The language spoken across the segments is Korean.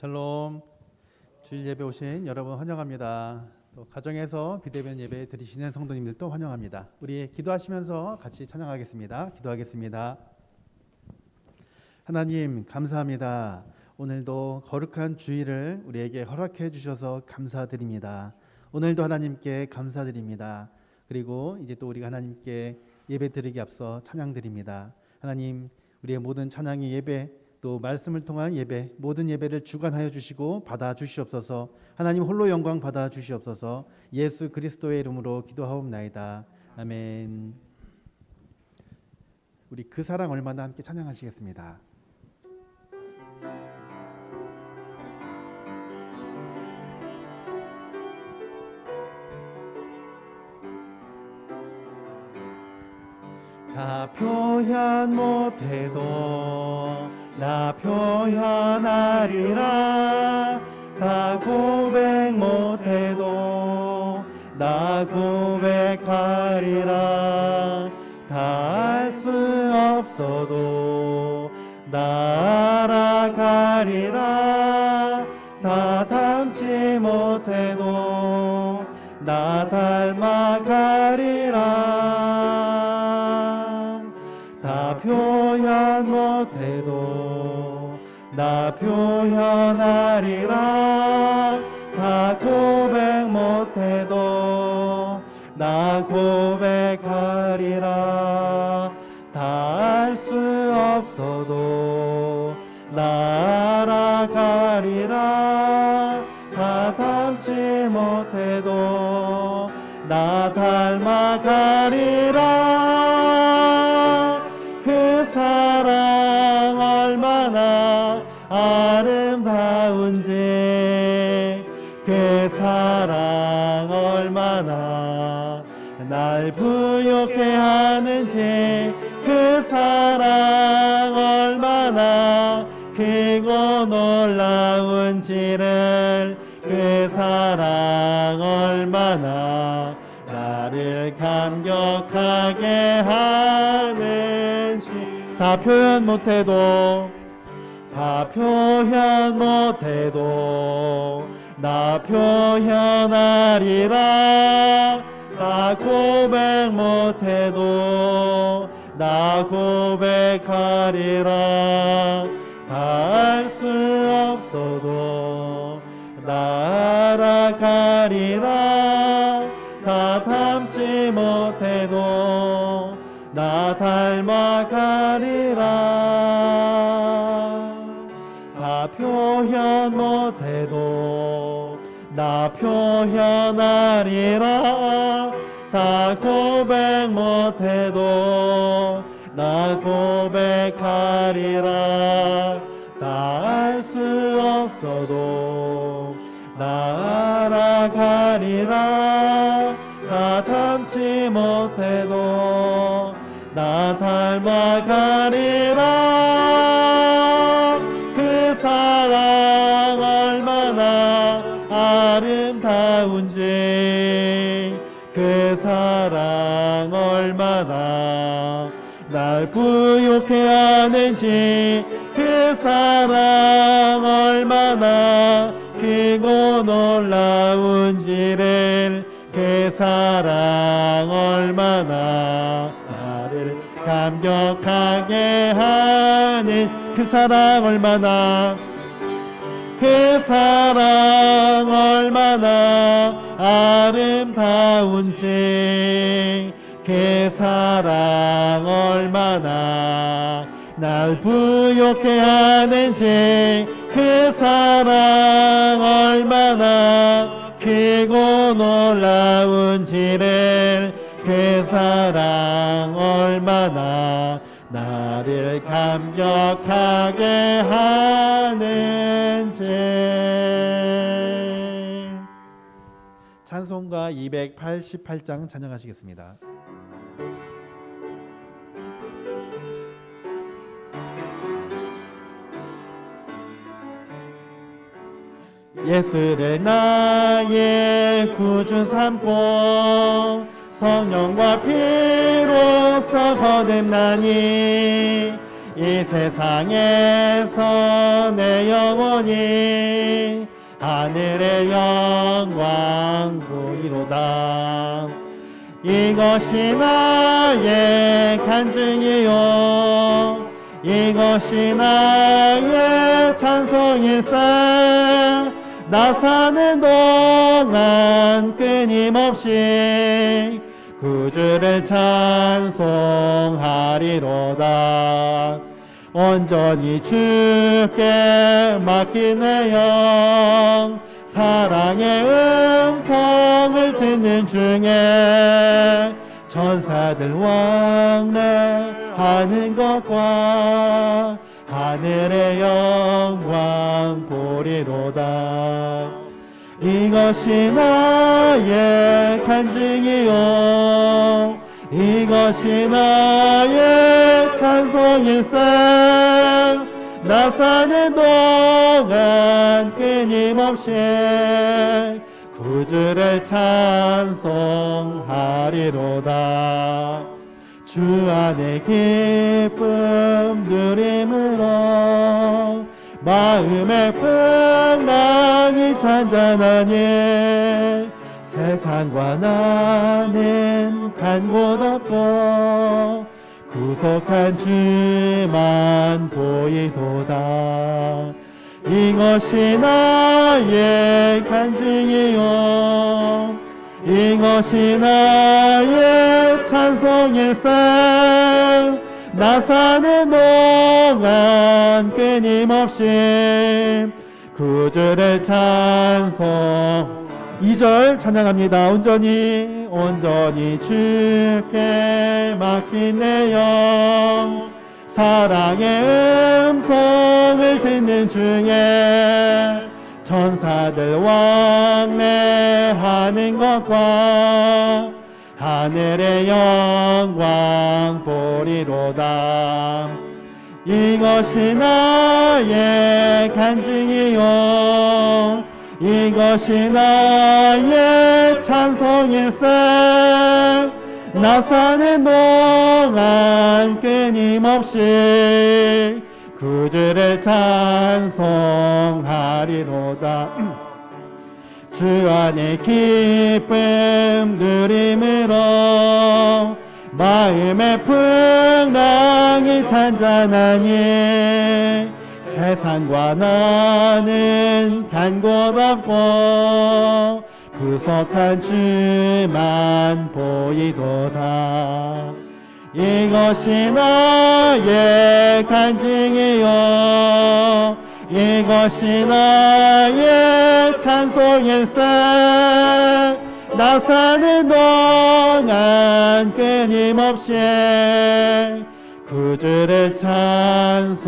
샬롬. 주일 예배 오신 여러분 환영합니다. 또 가정에서 비대면 예배 드리시는 성도님들도 환영합니다. 우리 기도하시면서 같이 찬양하겠습니다. 기도하겠습니다. 하나님 감사합니다. 오늘도 거룩한 주일을 우리에게 허락해 주셔서 감사드립니다. 오늘도 하나님께 감사드립니다. 그리고 이제 또 우리가 하나님께 예배 드리기 앞서 찬양 드립니다. 하나님, 우리의 모든 찬양의 예배, 또 말씀을 통한 예배, 모든 예배를 주관하여 주시고 받아 주시옵소서. 하나님 홀로 영광 받아 주시옵소서. 예수 그리스도의 이름으로 기도하옵나이다. 아멘. 우리 그 사랑 얼마나 함께 찬양하시겠습니다. 다 표현 못해도 나 표현하리라. 다 고백 못해도 나 고백하리라. 다 알 수 없어도 나 알아가리라. 다 닮지 못해도 나 닮아가리라. 다 표현 못해도 나 표현하리라. 다 고백 못해도 나 고백하리라. 다 알 수 없어도 나 알아가리라. 다 닮지 못해도 나 닮아가리라. 그 사랑 얼마나 아름다운지, 그 사랑 얼마나 날 부욕해 하는지, 그 사랑 얼마나 크고 놀라운지를, 그 사랑 얼마나 나를 감격하게 하는지. 다 표현 못해도 다 표현 못해도 나 표현하리라. 다 고백 못해도 나 고백하리라. 다 알 수 없어도 나 알아가리라. 다 닮지 못해도 나 닮아가리라. 다 표현 못해도 나 표현하리라. 다 고백 못해도 나 고백하리라. 다 알 수 없어도 나 알아가리라. 다 닮지 못해도 나 닮아가리라. 그 사랑 얼마나 아름다운지, 그 사랑 얼마나 날 부욕해 하는지, 그 사랑 얼마나 크고 놀라운지를, 그 사랑 얼마나 나를 감격하게 하는, 그 사랑 얼마나, 그 사랑 얼마나 아름다운지, 그 사랑 얼마나 날 부욕해 하는지, 그 사랑 얼마나 크고 놀라운지를, 그 사랑 얼마나 나를 감격하게 하는지. 찬송가 288장 찬양하시겠습니다. 예수를 나의 구주 삼고 성령과 피로써 거듭나니, 이 세상에서 내 영혼이 하늘의 영광 보이로다. 이것이 나의 간증이요 이것이 나의 찬송일세. 나 사는 동안 끊임없이 구주를 찬송하리로다. 온전히 주께 맡긴 내 영 사랑의 음성을 듣는 중에 천사들 왕래하는 것과 하늘의 영광 보리로다. 이것이 나의 간증이요 이것이 나의 찬송일세. 나 사는 동안 끊임없이 구주를 찬송하리로다. 주 안에 기쁨 누림으로 마음의 풍랑이 잔잔하니 세상과 나는 간 곳 없고 구속한 주만 보이도다. 이것이 나의 간증이요 이것이 나의 찬송일세. 나 사는 동안 끊임없이 구주를 찬송. 2절 찬양합니다. 온전히 주께 맡긴 내 영 사랑의 음성을 듣는 중에 천사들 왕래하는 것과 하늘의 영광 보리로다. 이것이 나의 간증이요 이것이 나의 찬송일세. 나 사는 동안 끊임없이 구주를 찬송하리로다. 주 안에 기쁨 누림으로 마음의 풍랑이 잔잔하니 세상과 나는 간 곳 없고 구속한 주만 보이도다. 이것이 나의 간증이요 이것이 나의 찬송일세. 나 사는 동안 끊임없이 구주를 찬송하리로다.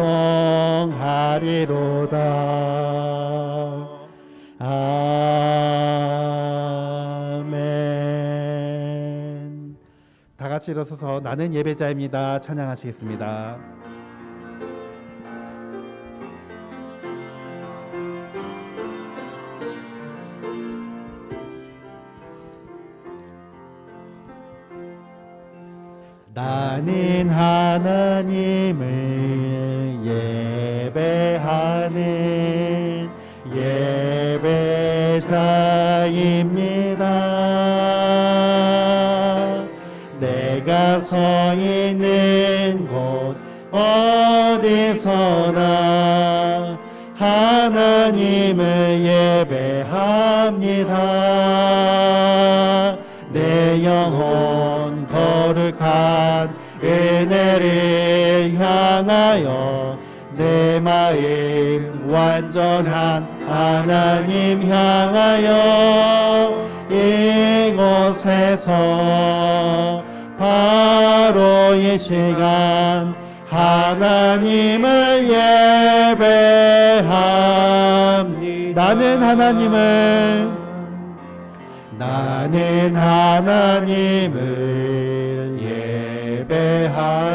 아멘. 다 같이 일어서서 나는 예배자입니다 찬양하시겠습니다. 나는 하나님을 예배하는 예배자입니다. 내가 서 있는 곳 어디서나 하나님을 예배합니다. 내 영혼 거룩한 은혜를 향하여 내 마음 완전한 하나님 향하여 이곳에서 바로 이 시간 하나님을 예배합니다. 나는 하나님을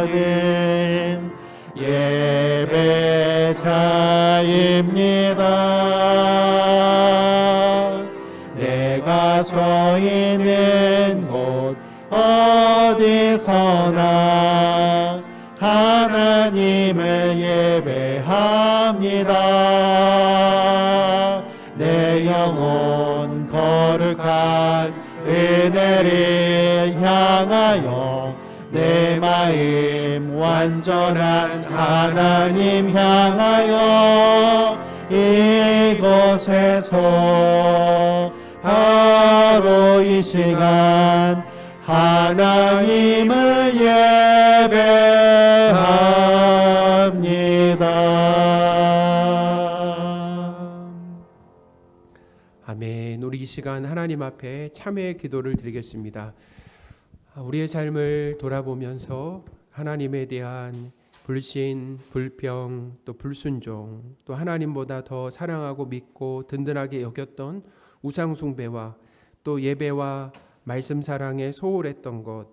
예배하는 예배자입니다. 내가 서 있는 곳 어디서나 하나님을 예배합니다. 내 영혼 거룩한 은혜를 향하여 내 마음 완전한 하나님 향하여 이곳에서 바로 이 시간 하나님을 예배합니다. 아멘. 우리 이 시간 하나님 앞에 참회의 기도를 드리겠습니다. 우리의 삶을 돌아보면서 하나님에 대한 불신, 불평, 또 불순종, 또 하나님보다 더 사랑하고 믿고 든든하게 여겼던 우상 숭배와 또 예배와 말씀 사랑에 소홀했던 것,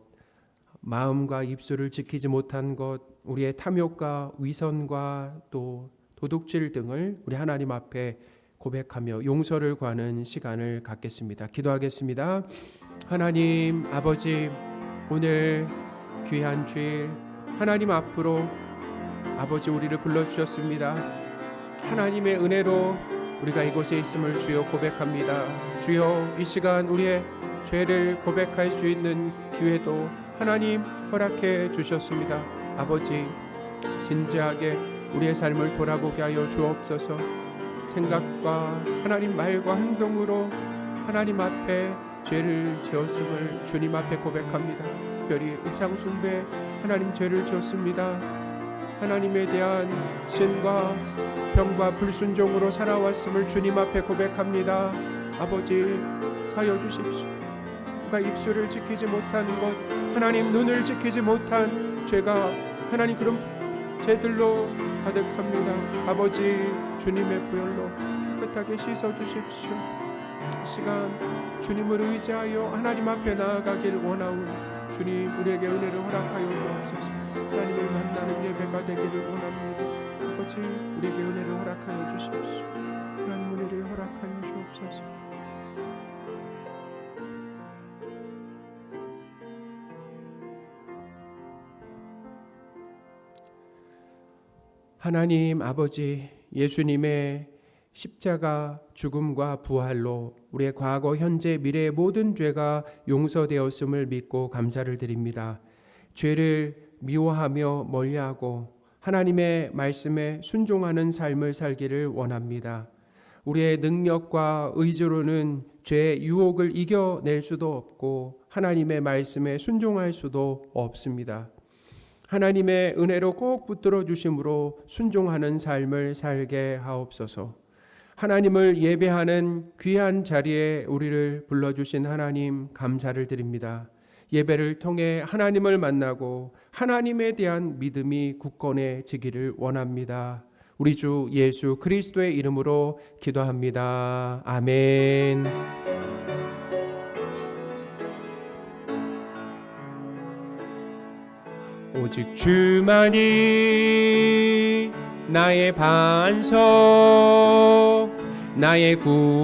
마음과 입술을 지키지 못한 것, 우리의 탐욕과 위선과 또 도둑질 등을 우리 하나님 앞에 고백하며 용서를 구하는 시간을 갖겠습니다. 기도하겠습니다. 하나님 아버지, 오늘 귀한 주일 하나님 앞으로 아버지 우리를 불러주셨습니다. 하나님의 은혜로 우리가 이곳에 있음을 주여 고백합니다. 주여, 이 시간 우리의 죄를 고백할 수 있는 기회도 하나님 허락해 주셨습니다. 아버지, 진지하게 우리의 삶을 돌아보게 하여 주옵소서. 생각과 하나님 말과 행동으로 하나님 앞에 죄를 지었음을 주님 앞에 고백합니다. 특별히 우상 숭배, 하나님 죄를 지었습니다. 하나님에 대한 신과 병과 불순종으로 살아왔음을 주님 앞에 고백합니다. 아버지, 사여 주십시오. 우리가 입술을 지키지 못한 것, 하나님 눈을 지키지 못한 죄가 하나님 그런 죄들로 가득합니다. 아버지, 주님의 보혈로 깨끗하게 씻어 주십시오. 이 시간 주님을 의지하여 하나님 앞에 나아가길 원하오니 주님, 우리에게 은혜를 허락하여 주옵소서. 하나님을 만나는 예배가 되기를 원합니다. 아버지, 우리에게 은혜를 허락하여 주십시오. 하나님 은혜를 허락하여 주옵소서. 하나님 아버지, 예수님의 십자가 죽음과 부활로 우리의 과거, 현재, 미래의 모든 죄가 용서되었음을 믿고 감사를 드립니다. 죄를 미워하며 멀리하고 하나님의 말씀에 순종하는 삶을 살기를 원합니다. 우리의 능력과 의지로는 죄의 유혹을 이겨낼 수도 없고 하나님의 말씀에 순종할 수도 없습니다. 하나님의 은혜로 꼭 붙들어 주심으로 순종하는 삶을 살게 하옵소서. 하나님을 예배하는 귀한 자리에 우리를 불러주신 하나님 감사를 드립니다. 예배를 통해 하나님을 만나고 하나님에 대한 믿음이 굳건해지기를 원합니다. 우리 주 예수 그리스도의 이름으로 기도합니다. 아멘. 오직 주만이 나의 반석, 나의 구원이시니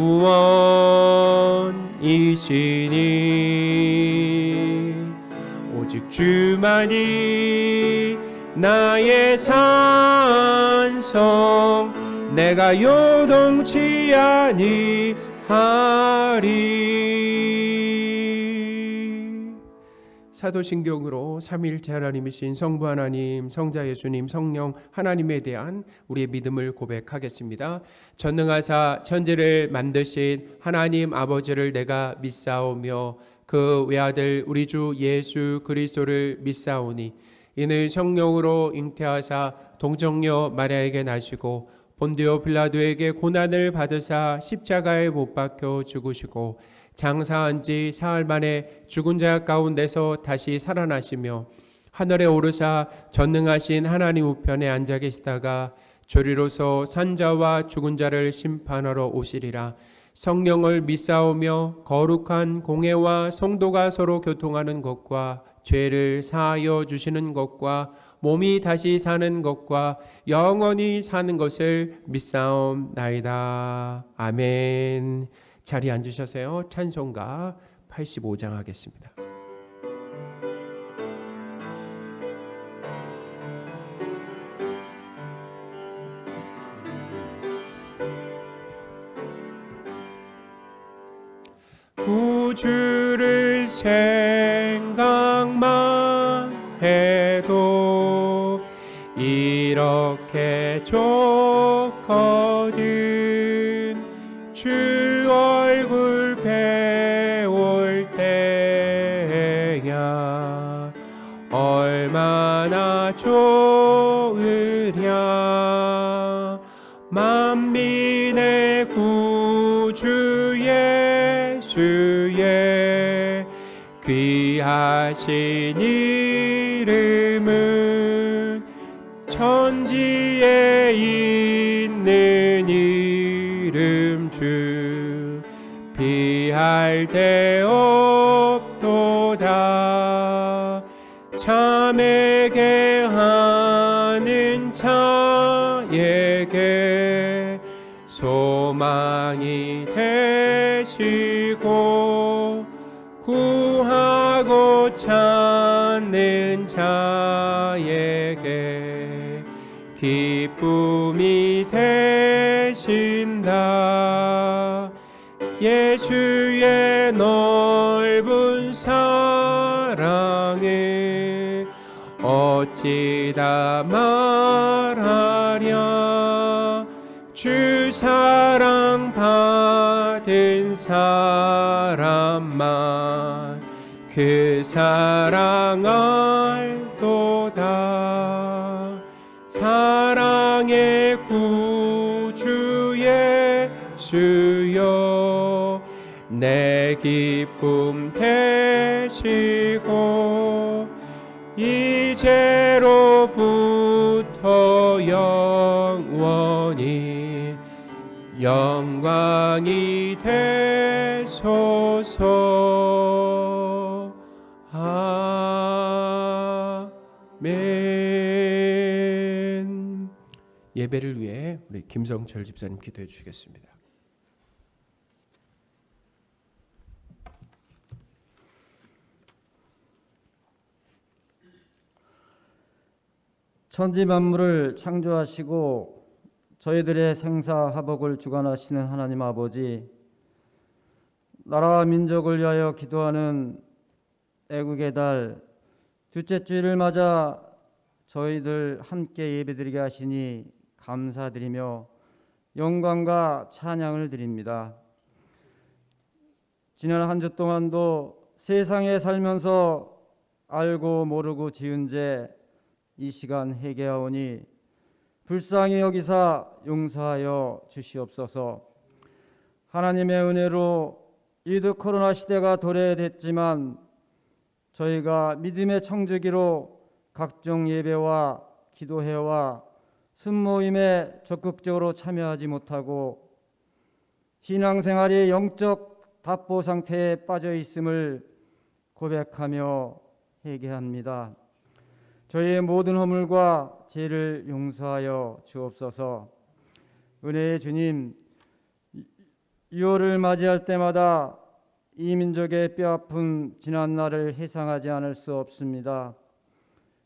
오직 주만이 나의 산성, 내가 요동치 아니하리. 사도신경으로 삼위일체 하나님이신 성부 하나님, 성자 예수님, 성령 하나님에 대한 우리의 믿음을 고백하겠습니다. 전능하사 천지를 만드신 하나님 아버지를 내가 믿사오며 그 외아들 우리 주 예수 그리스도를 믿사오니 이는 성령으로 잉태하사 동정녀 마리아에게 나시고 본디오 빌라도에게 고난을 받으사 십자가에 못 박혀 죽으시고 장사한 지 사흘 만에 죽은 자 가운데서 다시 살아나시며 하늘에 오르사 전능하신 하나님 우편에 앉아 계시다가 조리로서 산자와 죽은 자를 심판하러 오시리라. 성령을 믿사오며 거룩한 공회와 성도가 서로 교통하는 것과 죄를 사하여 주시는 것과 몸이 다시 사는 것과 영원히 사는 것을 믿사옵나이다. 아멘. 자리에 앉으셔서요. 찬송가 85장 하겠습니다. 주를 생각만 해도 이렇게 좋거든. 주 얼굴 배울 때야 얼마나 좋으랴. 만민의 구주 예수의 귀하신 이름은 천지에 있는 이름 주 비할 데 없도다. 참에게 하는 자에게 소망이 되시고 구하고 찾는 자에게 기쁨이 되신다. 예수의 넓은 사랑을 어찌 다 말하랴. 주 사랑 받은 사람만 그 사랑 알도다. 사랑의 구주 예수여 내 기쁨 되시고 이제로부터 영원히 영광이 되소서. 아멘. 예배를 위해 우리 김성철 집사님 기도해 주시겠습니다. 천지 만물을 창조하시고 저희들의 생사화복을 주관하시는 하나님 아버지, 나라와 민족을 위하여 기도하는 애국의 달 둘째 주일을 맞아 저희들 함께 예배드리게 하시니 감사드리며 영광과 찬양을 드립니다. 지난 한 주 동안도 세상에 살면서 알고 모르고 지은 죄 이 시간 회개하오니 불쌍히 여기사 용서하여 주시옵소서. 하나님의 은혜로 이드 코로나 시대가 도래됐지만 저희가 믿음의 청주기로 각종 예배와 기도회와 순모임에 적극적으로 참여하지 못하고 신앙생활이 영적 답보 상태에 빠져 있음을 고백하며 회개합니다. 저희의 모든 허물과 죄를 용서하여 주옵소서. 은혜의 주님, 6월을 맞이할 때마다 이 민족의 뼈아픈 지난날을 회상하지 않을 수 없습니다.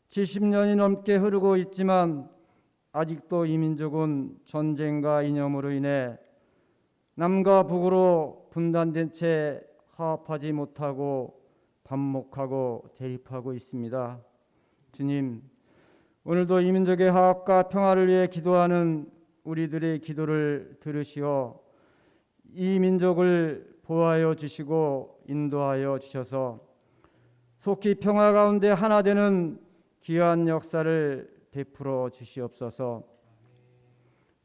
70년이 넘게 흐르고 있지만 아직도 이 민족은 전쟁과 이념으로 인해 남과 북으로 분단된 채 화합하지 못하고 반목하고 대립하고 있습니다. 주님, 오늘도 이 민족의 화합과 평화를 위해 기도하는 우리들의 기도를 들으시어 이 민족을 보호하여 주시고 인도하여 주셔서 속히 평화 가운데 하나 되는 귀한 역사를 베풀어 주시옵소서.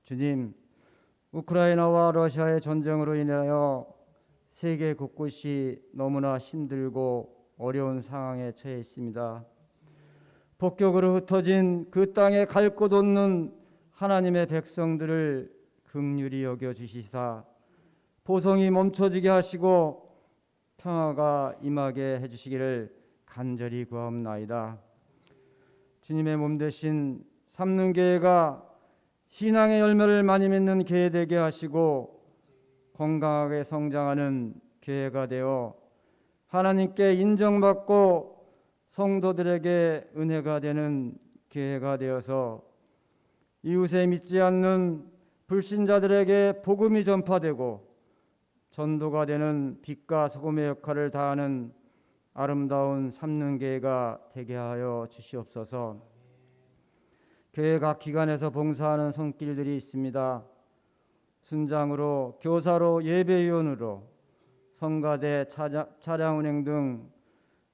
주님, 우크라이나와 러시아의 전쟁으로 인하여 세계 곳곳이 너무나 힘들고 어려운 상황에 처해 있습니다. 폭격으로 흩어진 그 땅에 갈 곳 없는 하나님의 백성들을 긍휼히 여겨 주시사 보성이 멈춰지게 하시고 평화가 임하게 해주시기를 간절히 구하옵나이다. 주님의 몸 대신 삼는교회가 신앙의 열매를 많이 맺는 교회 되게 하시고 건강하게 성장하는 교회가 되어 하나님께 인정받고 성도들에게 은혜가 되는 교회가 되어서 이웃에 믿지 않는 불신자들에게 복음이 전파되고 전도가 되는 빛과 소금의 역할을 다하는 아름다운 삼륜교회가 되게 하여 주시옵소서. 교회 각 기관에서 봉사하는 손길들이 있습니다. 순장으로, 교사로, 예배위원으로, 성가대, 차량 운행 등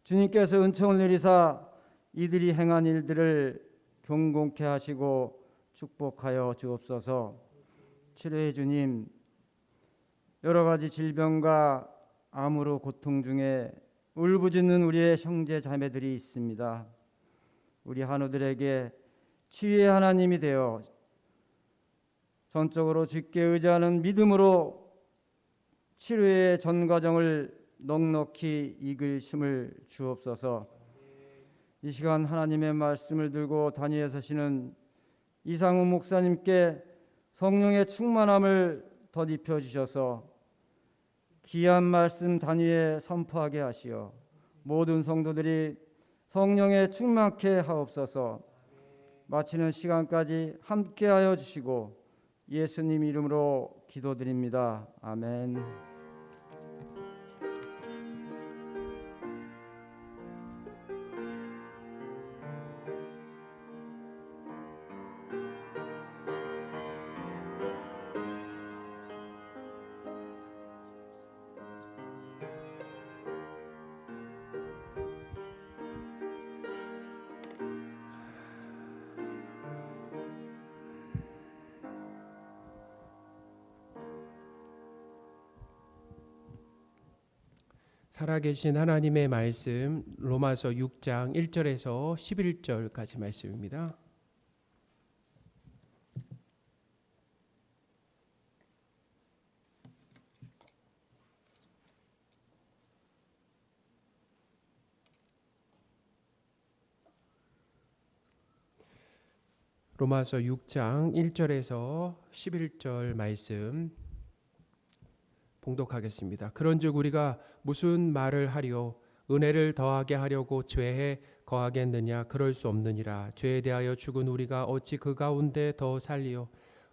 주님께서 은총을 내리사 이들이 행한 일들을 경공케 하시고 축복하여 주옵소서. 치료해 주님, 여러 가지 질병과 암으로 고통 중에 울부짖는 우리의 형제 자매들이 있습니다. 우리 한우들에게 치유의 하나님이 되어 전적으로 주께 의지하는 믿음으로 치료의 전 과정을 넉넉히 이길 힘을 주옵소서. 이 시간 하나님의 말씀을 들고 단위에 서시는 이상우 목사님께 성령의 충만함을 덧입혀 주셔서 귀한 말씀 단위에 선포하게 하시어 모든 성도들이 성령에 충만케 하옵소서. 마치는 시간까지 함께하여 주시고 예수님 이름으로 기도드립니다. 아멘. 살아계신 하나님의 말씀 로마서 6장 1절에서 11절까지 말씀입니다. 로마서 6장 1절에서 11절 말씀 봉독하겠습니다. 그런즉 우리가 무슨 말을 하리요? 은혜를 더하게 하려고 죄에 거하겠느냐? 그럴 수 없느니라. 죄에 대하여 죽은 우리가 어찌 그 가운데 더 살리요?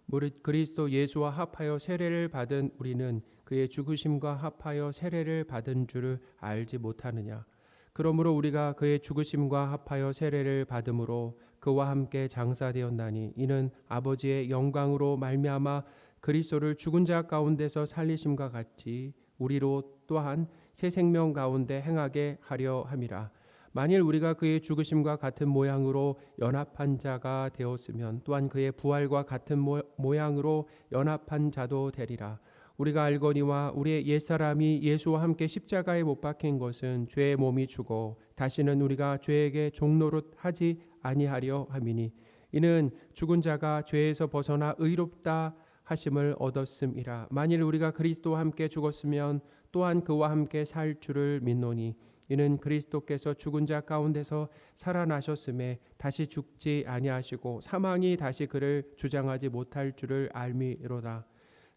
무릇 그리스도 예수와 합하여 세례를 받은 우리는 그의 죽으심과 합하여 세례를 받은 줄을 알지 못하느냐? 그러므로 우리가 그의 죽으심과 합하여 세례를 받음으로 그와 함께 장사되었나니 이는 아버지의 영광으로 말미암아 그리스도를 죽은 자 가운데서 살리심과 같이 우리로 또한 새 생명 가운데 행하게 하려 함이라. 만일 우리가 그의 죽으심과 같은 모양으로 연합한 자가 되었으면 또한 그의 부활과 같은 모양으로 연합한 자도 되리라. 우리가 알거니와 우리의 옛사람이 예수와 함께 십자가에 못 박힌 것은 죄의 몸이 죽어 다시는 우리가 죄에게 종노릇하지 아니하려 함이니 이는 죽은 자가 죄에서 벗어나 의롭다 하심을 얻었음이라. 만일 우리가 그리스도와 함께 죽었으면 또한 그와 함께 살 줄을 믿노니 이는 그리스도께서 죽은 자 가운데서 살아나셨음에 다시 죽지 아니하시고 사망이 다시 그를 주장하지 못할 줄을 알미로다.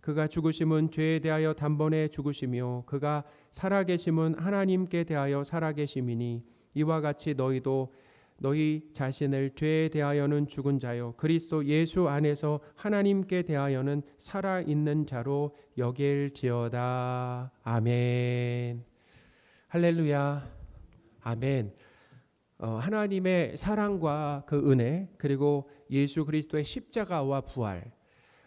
그가 죽으심은 죄에 대하여 단번에 죽으시며 그가 살아계심은 하나님께 대하여 살아계심이니 이와 같이 너희도 너희 자신을 죄에 대하여는 죽은 자요 그리스도 예수 안에서 하나님께 대하여는 살아있는 자로 여길지어다. 아멘. 할렐루야. 아멘. 하나님의 사랑과 그 은혜 그리고 예수 그리스도의 십자가와 부활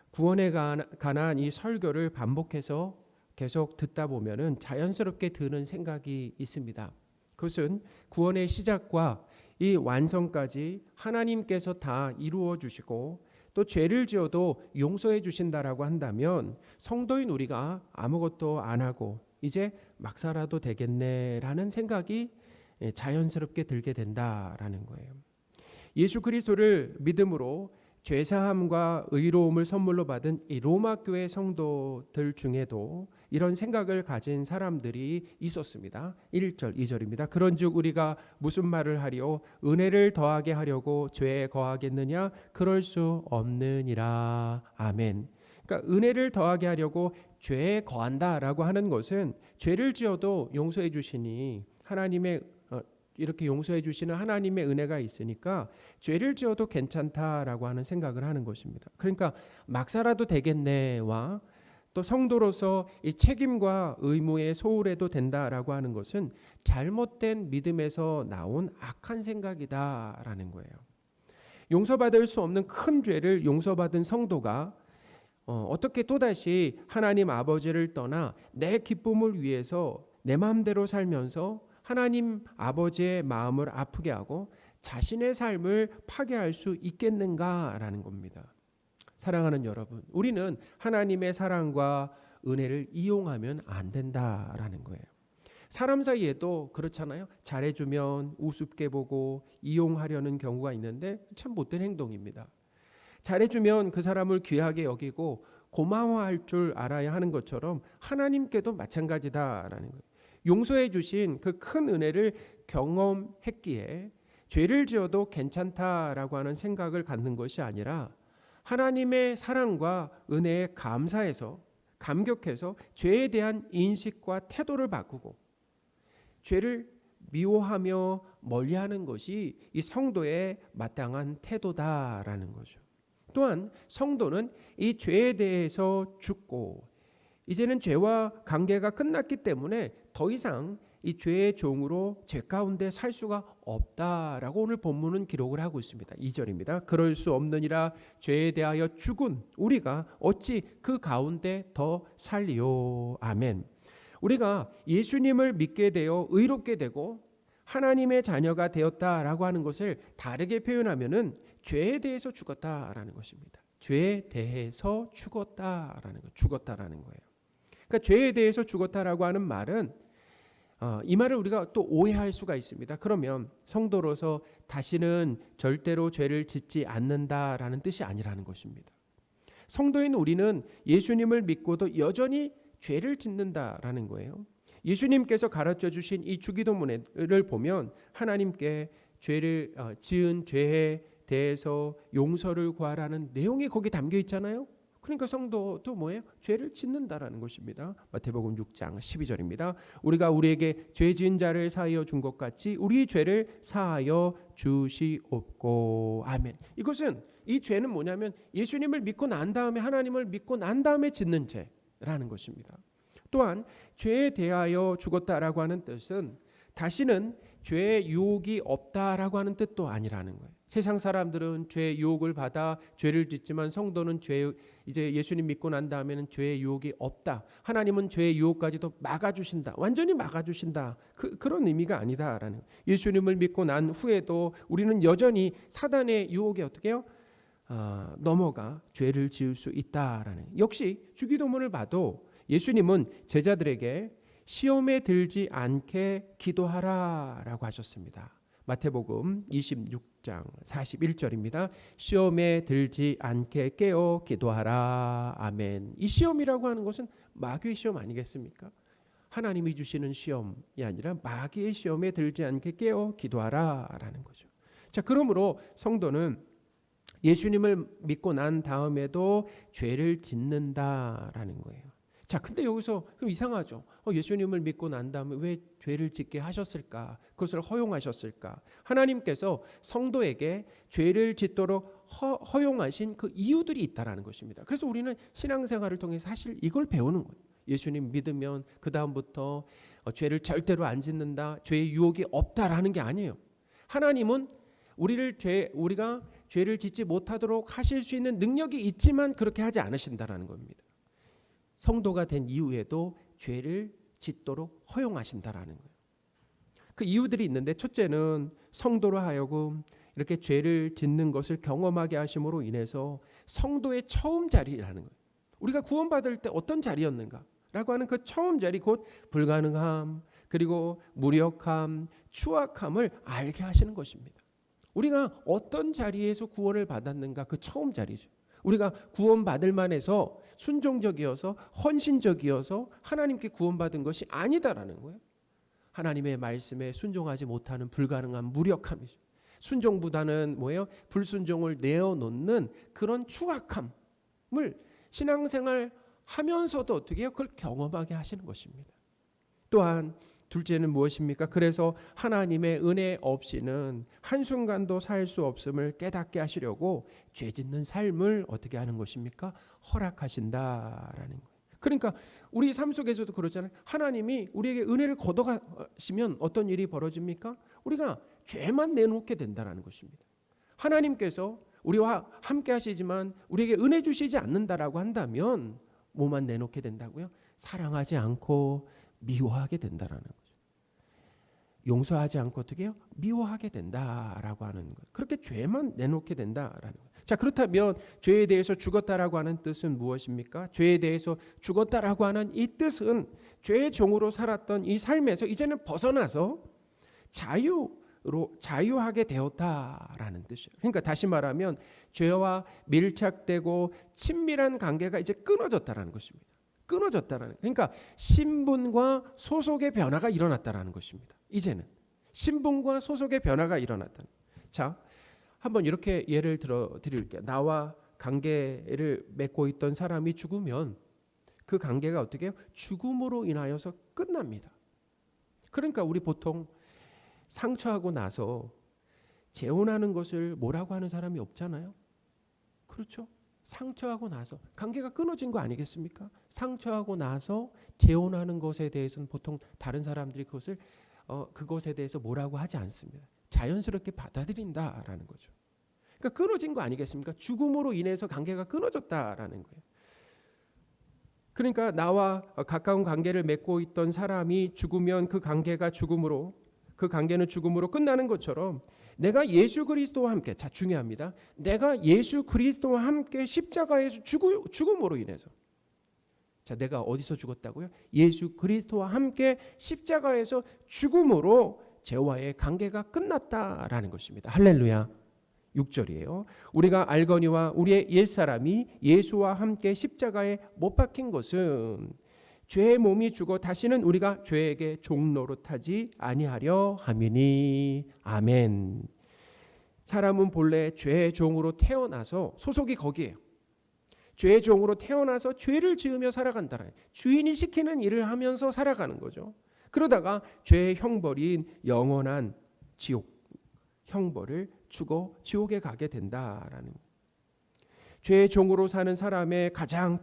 구원에 관한 이 설교를 반복해서 계속 듣다 보면은 자연스럽게 드는 생각이 있습니다. 그것은 구원의 시작과 이 완성까지 하나님께서 다 이루어 주시고 또 죄를 지어도 용서해 주신다라고 한다면 성도인 우리가 아무것도 안 하고 이제 막 살아도 되겠네라는 생각이 자연스럽게 들게 된다라는 거예요. 예수 그리스도를 믿음으로 죄사함과 의로움을 선물로 받은 이 로마 교회 성도들 중에도 이런 생각을 가진 사람들이 있었습니다. 1절, 2절입니다. 그런즉 우리가 무슨 말을 하리요? 은혜를 더하게 하려고 죄에 거하겠느냐? 그럴 수 없느니라. 아멘. 그러니까 은혜를 더하게 하려고 죄에 거한다라고 하는 것은 죄를 지어도 용서해 주시니 하나님의 이렇게 용서해 주시는 하나님의 은혜가 있으니까 죄를 지어도 괜찮다라고 하는 생각을 하는 것입니다. 그러니까 막 살아도 되겠네와 또 성도로서 이 책임과 의무에 소홀해도 된다라고 하는 것은 잘못된 믿음에서 나온 악한 생각이다라는 거예요. 용서받을 수 없는 큰 죄를 용서받은 성도가 어떻게 또다시 하나님 아버지를 떠나 내 기쁨을 위해서 내 마음대로 살면서 하나님 아버지의 마음을 아프게 하고 자신의 삶을 파괴할 수 있겠는가라는 겁니다. 사랑하는 여러분, 우리는 하나님의 사랑과 은혜를 이용하면 안 된다라는 거예요. 사람 사이에도 그렇잖아요. 잘해주면 우습게 보고 이용하려는 경우가 있는데 참 못된 행동입니다. 잘해주면 그 사람을 귀하게 여기고 고마워할 줄 알아야 하는 것처럼 하나님께도 마찬가지다라는 거예요. 용서해 주신 그 큰 은혜를 경험했기에 죄를 지어도 괜찮다라고 하는 생각을 갖는 것이 아니라 하나님의 사랑과 은혜에 감사해서 감격해서 죄에 대한 인식과 태도를 바꾸고 죄를 미워하며 멀리하는 것이 이 성도의 마땅한 태도다라는 거죠. 또한 성도는 이 죄에 대해서 죽고 이제는 죄와 관계가 끝났기 때문에 더 이상 이 죄의 종으로 죄 가운데 살 수가 없다라고 오늘 본문은 기록을 하고 있습니다. 2절입니다. 그럴 수 없느니라 죄에 대하여 죽은 우리가 어찌 그 가운데 더 살리요. 아멘. 우리가 예수님을 믿게 되어 의롭게 되고 하나님의 자녀가 되었다라고 하는 것을 다르게 표현하면은 죄에 대해서 죽었다라는 것입니다. 죄에 대해서 죽었다라는 거, 죽었다라는 거예요. 그러니까 죄에 대해서 죽었다라고 하는 말은 이 말을 우리가 또 오해할 수가 있습니다. 그러면 성도로서 다시는 절대로 죄를 짓지 않는다라는 뜻이 아니라는 것입니다. 성도인 우리는 예수님을 믿고도 여전히 죄를 짓는다라는 거예요. 예수님께서 가르쳐 주신 이 주기도문을 보면 하나님께 죄를 지은 죄에 대해서 용서를 구하라는 내용이 거기 담겨 있잖아요. 그러니까 성도도 뭐예요? 죄를 짓는다라는 것입니다. 마태복음 6장 12절입니다. 우리가 우리에게 죄 지은 자를 사하여 준 것 같이 우리 죄를 사하여 주시옵고. 아멘. 이것은 이 죄는 뭐냐면 예수님을 믿고 난 다음에 하나님을 믿고 난 다음에 짓는 죄라는 것입니다. 또한 죄에 대하여 죽었다라고 하는 뜻은 다시는 죄의 유혹이 없다라고 하는 뜻도 아니라는 거예요. 세상 사람들은 죄의 유혹을 받아 죄를 짓지만 성도는 이제 예수님 믿고 난 다음에는 죄의 유혹이 없다. 하나님은 죄의 유혹까지도 막아주신다. 완전히 막아주신다. 그런 의미가 아니다라는 거예요. 예수님을 믿고 난 후에도 우리는 여전히 사단의 유혹에 어떻게 해요? 넘어가 죄를 지을 수 있다라는 거예요. 역시 주기도문을 봐도 예수님은 제자들에게 시험에 들지 않게 기도하라라고 하셨습니다. 마태복음 26장 41절입니다. 시험에 들지 않게 깨어 기도하라. 아멘. 이 시험이라고 하는 것은 마귀의 시험 아니겠습니까? 하나님이 주시는 시험이 아니라 마귀의 시험에 들지 않게 깨어 기도하라라는 거죠. 자, 그러므로 성도는 예수님을 믿고 난 다음에도 죄를 짓는다라는 거예요. 자, 근데 여기서 그럼 이상하죠. 예수님을 믿고 난 다음에 왜 죄를 짓게 하셨을까? 그것을 허용하셨을까? 하나님께서 성도에게 죄를 짓도록 허용하신 그 이유들이 있다라는 것입니다. 그래서 우리는 신앙생활을 통해 사실 이걸 배우는 거예요. 예수님 믿으면 그 다음부터 죄를 절대로 안 짓는다, 죄의 유혹이 없다라는 게 아니에요. 하나님은 우리가 죄를 짓지 못하도록 하실 수 있는 능력이 있지만 그렇게 하지 않으신다라는 겁니다. 성도가 된 이후에도 죄를 짓도록 허용하신다라는 거예요. 그 이유들이 있는데 첫째는 성도로 하여금 이렇게 죄를 짓는 것을 경험하게 하심으로 인해서 성도의 처음 자리라는 거예요. 우리가 구원받을 때 어떤 자리였는가라고 하는 그 처음 자리, 곧 불가능함, 그리고 무력함, 추악함을 알게 하시는 것입니다. 우리가 어떤 자리에서 구원을 받았는가, 그 처음 자리죠. 우리가 구원받을 만해서 순종적이어서 헌신적이어서 하나님께 구원받은 것이 아니다라는 거예요. 하나님의 말씀에 순종하지 못하는 불가능한 무력함이죠. 순종보다는 뭐예요? 불순종을 내어놓는 그런 추악함을 신앙생활 하면서도 어떻게 해요? 그걸 경험하게 하시는 것입니다. 또한 둘째는 무엇입니까? 그래서 하나님의 은혜 없이는 한순간도 살 수 없음을 깨닫게 하시려고 죄 짓는 삶을 어떻게 하는 것입니까? 허락하신다라는 거예요. 그러니까 우리 삶 속에서도 그러잖아요. 하나님이 우리에게 은혜를 걷어가시면 어떤 일이 벌어집니까? 우리가 죄만 내놓게 된다는 것입니다. 하나님께서 우리와 함께 하시지만 우리에게 은혜 주시지 않는다라고 한다면 뭐만 내놓게 된다고요? 사랑하지 않고 미워하게 된다라는 거죠. 용서하지 않고 어떻게 해요? 미워하게 된다라고 하는 것. 그렇게 죄만 내놓게 된다라는 것. 자, 그렇다면 죄에 대해서 죽었다라고 하는 뜻은 무엇입니까? 죄에 대해서 죽었다라고 하는 이 뜻은 죄의 종으로 살았던 이 삶에서 이제는 벗어나서 자유하게 되었다라는 뜻이에요. 그러니까 다시 말하면 죄와 밀착되고 친밀한 관계가 이제 끊어졌다라는 것입니다. 끊어졌다라는. 그러니까 신분과 소속의 변화가 일어났다라는 것입니다. 이제는 신분과 소속의 변화가 일어났다. 자, 한번 이렇게 예를 들어 드릴게요. 나와 관계를 맺고 있던 사람이 죽으면 그 관계가 어떻게 해요? 죽음으로 인하여서 끝납니다. 그러니까 우리 보통 상처하고 나서 재혼하는 것을 뭐라고 하는 사람이 없잖아요. 그렇죠? 상처하고 나서 관계가 끊어진 거 아니겠습니까? 상처하고 나서 재혼하는 것에 대해서는 보통 다른 사람들이 그것에 대해서 뭐라고 하지 않습니다. 자연스럽게 받아들인다라는 거죠. 그러니까 끊어진 거 아니겠습니까? 죽음으로 인해서 관계가 끊어졌다라는 거예요. 그러니까 나와 가까운 관계를 맺고 있던 사람이 죽으면 그 관계는 죽음으로 끝나는 것처럼 내가 예수 그리스도와 함께, 자 중요합니다. 내가 예수 그리스도와 함께 십자가에서 죽음으로 인해서, 자 내가 어디서 죽었다고요? 예수 그리스도와 함께 십자가에서 죽음으로 죄와의 관계가 끝났다라는 것입니다. 할렐루야. 6절이에요. 우리가 알거니와 우리의 옛사람이 예수와 함께 십자가에 못 박힌 것은 죄의 몸이 죽어 다시는 우리가 죄에게 종노릇하지 아니하려 함이니. 아멘. 사람은 본래 죄의 종으로 태어나서 소속이 거기에요. 죄의 종으로 태어나서 죄를 지으며 살아간다는, 주인이 시키는 일을 하면서 살아가는 거죠. 그러다가 죄의 형벌인 영원한 지옥 형벌을 주고 지옥에 가게 된다라는. 죄의 종으로 사는 사람의 가장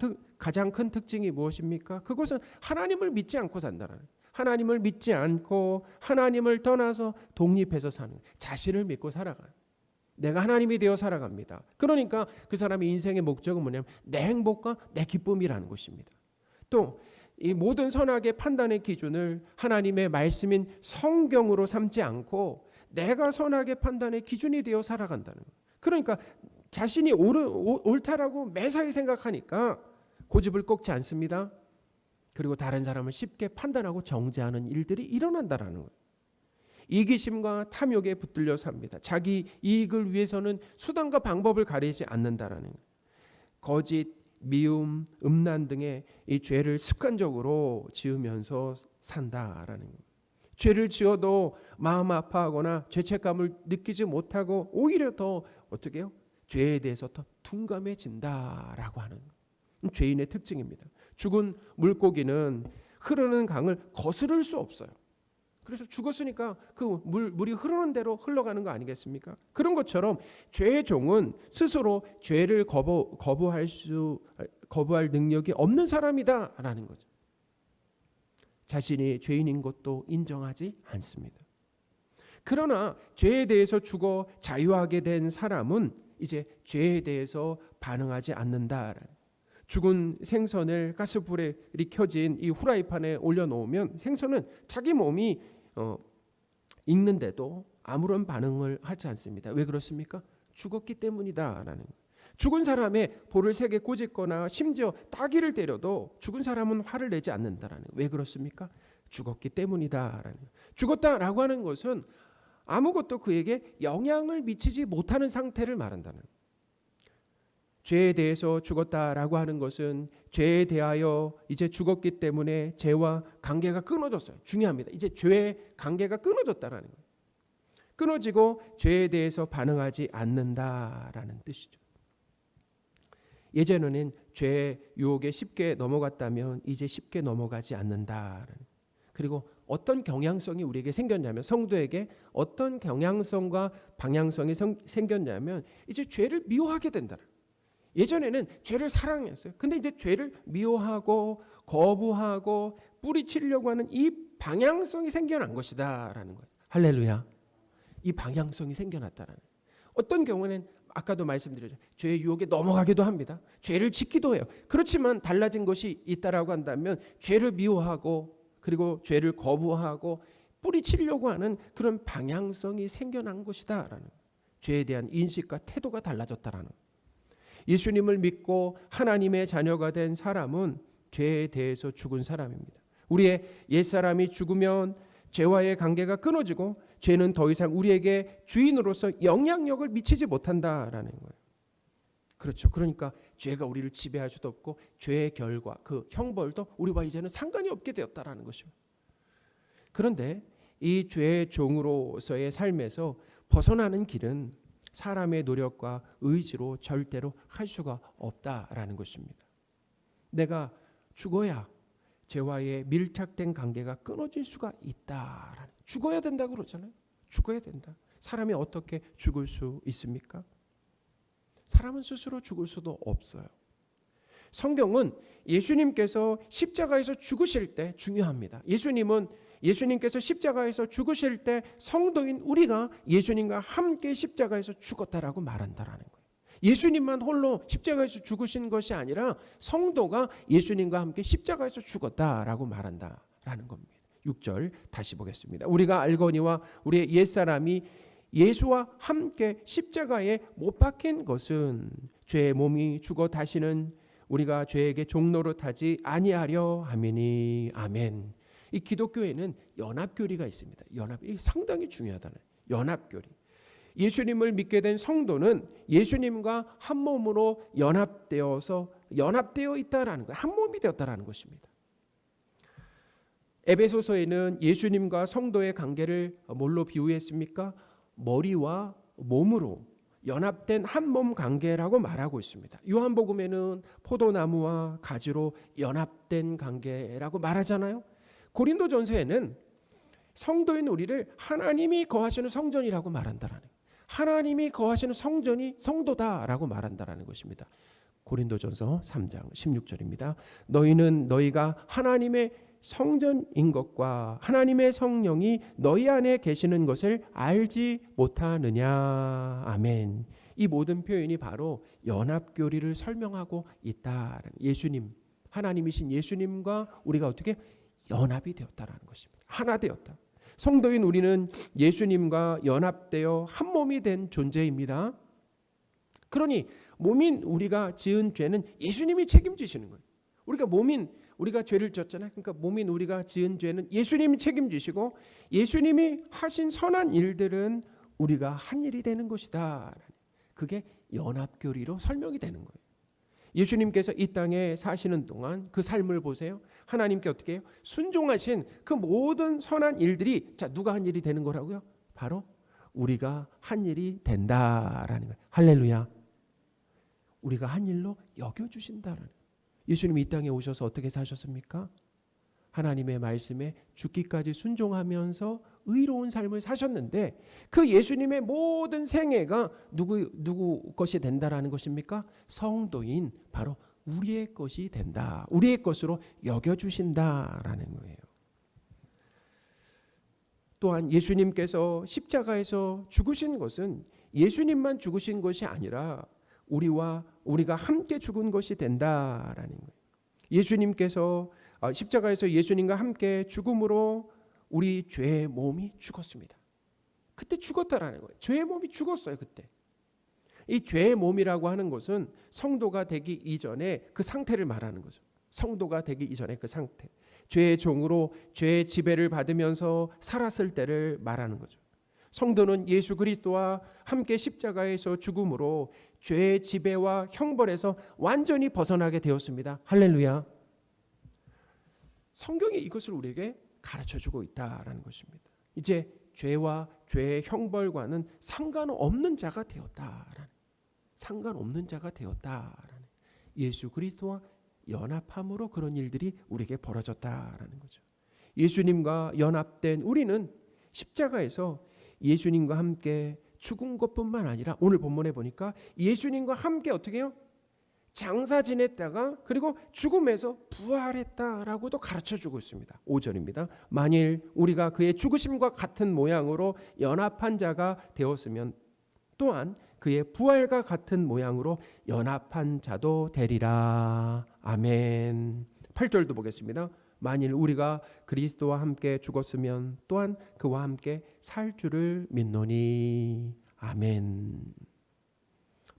큰 특징이 무엇입니까? 그것은 하나님을 믿지 않고 산다는. 하나님을 믿지 않고 하나님을 떠나서 독립해서 사는, 자신을 믿고 살아가는. 내가 하나님이 되어 살아갑니다. 그러니까 그 사람의 인생의 목적은 뭐냐면 내 행복과 내 기쁨이라는 것입니다. 또 이 모든 선악의 판단의 기준을 하나님의 말씀인 성경으로 삼지 않고 내가 선악의 판단의 기준이 되어 살아간다는 거예요. 그러니까 자신이 옳다라고 매사에 생각하니까 고집을 꺾지 않습니다. 그리고 다른 사람을 쉽게 판단하고 정죄하는 일들이 일어난다라는 거예요. 이기심과 탐욕에 붙들려 삽니다. 자기 이익을 위해서는 수단과 방법을 가리지 않는다라는 거예요. 거짓, 미움, 음란 등의 이 죄를 습관적으로 지으면서 산다라는 거예요. 죄를 지어도 마음 아파하거나 죄책감을 느끼지 못하고 오히려 더 어떻게 해요? 죄에 대해서 더 둔감해진다라고 하는 죄인의 특징입니다. 죽은 물고기는 흐르는 강을 거스를 수 없어요. 그래서 죽었으니까 그 물이 흐르는 대로 흘러가는 거 아니겠습니까? 그런 것처럼 죄의 종은 스스로 죄를 거부할 능력이 없는 사람이다라는 거죠. 자신이 죄인인 것도 인정하지 않습니다. 그러나 죄에 대해서 죽어 자유하게 된 사람은 이제 죄에 대해서 반응하지 않는다. 죽은 생선을 가스불에 켜진 이 후라이팬에 올려놓으면 생선은 자기 몸이 익는데도 아무런 반응을 하지 않습니다. 왜 그렇습니까? 죽었기 때문이다라는. 죽은 사람의 볼을 세게 꼬집거나 심지어 따귀를 때려도 죽은 사람은 화를 내지 않는다라는. 왜 그렇습니까? 죽었기 때문이다라는. 죽었다라고 하는 것은 아무것도 그에게 영향을 미치지 못하는 상태를 말한다는. 죄에 대해서 죽었다라고 하는 것은 죄에 대하여 이제 죽었기 때문에 죄와 관계가 끊어졌어요. 중요합니다. 이제 죄의 관계가 끊어졌다라는 거예요. 끊어지고 죄에 대해서 반응하지 않는다라는 뜻이죠. 예전에는 죄의 유혹에 쉽게 넘어갔다면 이제 쉽게 넘어가지 않는다라는. 그리고 어떤 경향성이 우리에게 생겼냐면, 성도에게 어떤 경향성과 방향성이 생겼냐면 이제 죄를 미워하게 된다. 예전에는 죄를 사랑했어요. 근데 이제 죄를 미워하고 거부하고 뿌리치려고 하는 이 방향성이 생겨난 것이다라는 거예요. 할렐루야. 이 방향성이 생겨났다라는 거예요. 어떤 경우는 아까도 말씀드렸죠. 죄의 유혹에 넘어가기도 합니다. 죄를 짓기도 해요. 그렇지만 달라진 것이 있다라고 한다면 죄를 미워하고 그리고 죄를 거부하고 뿌리치려고 하는 그런 방향성이 생겨난 것이다라는 거예요. 죄에 대한 인식과 태도가 달라졌다라는 거예요. 예수님을 믿고 하나님의 자녀가 된 사람은 죄에 대해서 죽은 사람입니다. 우리의 옛사람이 죽으면 죄와의 관계가 끊어지고 죄는 더 이상 우리에게 주인으로서 영향력을 미치지 못한다라는 거예요. 그렇죠. 그러니까 죄가 우리를 지배할 수도 없고 죄의 결과, 그 형벌도 우리와 이제는 상관이 없게 되었다라는 것이죠. 그런데 이 죄의 종으로서의 삶에서 벗어나는 길은 사람의 노력과 의지로 절대로 할 수가 없다라는 것입니다. 내가 죽어야 죄와의 밀착된 관계가 끊어질 수가 있다. 죽어야 된다고 그러잖아요. 죽어야 된다. 사람이 어떻게 죽을 수 있습니까? 사람은 스스로 죽을 수도 없어요. 성경은 예수님께서 십자가에서 죽으실 때 중요합니다. 예수님께서 십자가에서 죽으실 때 성도인 우리가 예수님과 함께 십자가에서 죽었다라고 말한다라는 거예요. 예수님만 홀로 십자가에서 죽으신 것이 아니라 성도가 예수님과 함께 십자가에서 죽었다라고 말한다라는 겁니다. 6절 다시 보겠습니다. 우리가 알거니와 우리의 옛사람이 예수와 함께 십자가에 못 박힌 것은 죄의 몸이 죽어 다시는 우리가 죄에게 종노릇하지 아니하려 함이니. 아멘. 이 기독교에는 연합교리가 있습니다. 연합이 상당히 중요하다는 연합교리. 예수님을 믿게 된 성도는 예수님과 한 몸으로 연합되어 있다라는 거예요. 한 몸이 되었다라는 것입니다. 에베소서에는 예수님과 성도의 관계를 뭘로 비유했습니까? 머리와 몸으로 연합된 한 몸 관계라고 말하고 있습니다. 요한복음에는 포도나무와 가지로 연합된 관계라고 말하잖아요. 고린도전서에는 성도인 우리를 하나님이 거하시는 성전이라고 말한다라는 거예요. 하나님이 거하시는 성전이 성도다라고 말한다라는 것입니다. 고린도전서 3장 16절입니다. 너희는 너희가 하나님의 성전인 것과 하나님의 성령이 너희 안에 계시는 것을 알지 못하느냐. 아멘. 이 모든 표현이 바로 연합교리를 설명하고 있다. 예수님, 하나님이신 예수님과 우리가 어떻게 연합이 되었다라는 것입니다. 하나 되었다. 성도인 우리는 예수님과 연합되어 한 몸이 된 존재입니다. 그러니 몸인 우리가 지은 죄는 예수님이 책임지시는 거예요. 우리가 죄를 졌잖아요. 그러니까 몸인 우리가 지은 죄는 예수님이 책임지시고 예수님이 하신 선한 일들은 우리가 한 일이 되는 것이다. 그게 연합교리로 설명이 되는 거예요. 예수님께서 이 땅에 사시는 동안 그 삶을 보세요. 하나님께 어떻게 해요? 순종하신 그 모든 선한 일들이 누가 한 일이 되는 거라고요? 바로 우리가 한 일이 된다라는 거예요. 할렐루야. 우리가 한 일로 여겨주신다라는 거예요. 예수님이 이 땅에 오셔서 어떻게 사셨습니까? 하나님의 말씀에 죽기까지 순종하면서 의로운 삶을 사셨는데 그 예수님의 모든 생애가 누구 것이 된다라는 것입니까? 성도인 바로 우리의 것이 된다. 우리의 것으로 여겨주신다라는 거예요. 또한 예수님께서 십자가에서 죽으신 것은 예수님만 죽으신 것이 아니라 우리가 함께 죽은 것이 된다라는 거예요. 예수님께서 십자가에서 예수님과 함께 죽음으로 우리 죄의 몸이 죽었습니다. 그때 죽었다라는 거예요. 죄의 몸이 죽었어요. 그때. 이 죄의 몸이라고 하는 것은 성도가 되기 이전에 그 상태를 말하는 거죠. 성도가 되기 이전에 그 상태. 죄의 종으로 죄의 지배를 받으면서 살았을 때를 말하는 거죠. 성도는 예수 그리스도와 함께 십자가에서 죽음으로 죄의 지배와 형벌에서 완전히 벗어나게 되었습니다. 할렐루야. 성경이 이것을 우리에게 가르쳐주고 있다라는 것입니다. 이제 죄와 죄의 형벌과는 상관없는 자가 되었다라는, 상관없는 자가 되었다라는, 예수 그리스도와 연합함으로 그런 일들이 우리에게 벌어졌다라는 거죠. 예수님과 연합된 우리는 십자가에서 예수님과 함께 죽은 것뿐만 아니라 오늘 본문에 보니까 예수님과 함께 어떻게 해요? 장사 지냈다가 그리고 죽음에서 부활했다라고도 가르쳐주고 있습니다. 5절입니다. 만일 우리가 그의 죽으심과 같은 모양으로 연합한 자가 되었으면 또한 그의 부활과 같은 모양으로 연합한 자도 되리라. 아멘. 8절도 보겠습니다. 만일 우리가 그리스도와 함께 죽었으면 또한 그와 함께 살 줄을 믿노니. 아멘.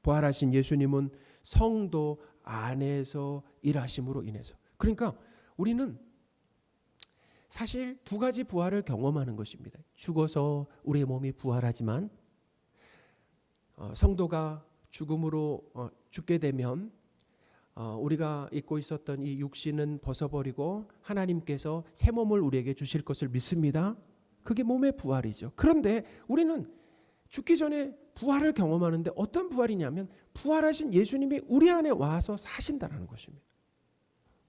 부활하신 예수님은 성도 안에서 일하심으로 인해서, 그러니까 우리는 사실 두 가지 부활을 경험하는 것입니다. 죽어서 우리의 몸이 부활하지만 성도가 죽음으로 죽게 되면 우리가 입고 있었던 이 육신은 벗어버리고 하나님께서 새 몸을 우리에게 주실 것을 믿습니다. 그게 몸의 부활이죠. 그런데 우리는 죽기 전에 부활을 경험하는데 어떤 부활이냐면 부활하신 예수님이 우리 안에 와서 사신다라는 것입니다.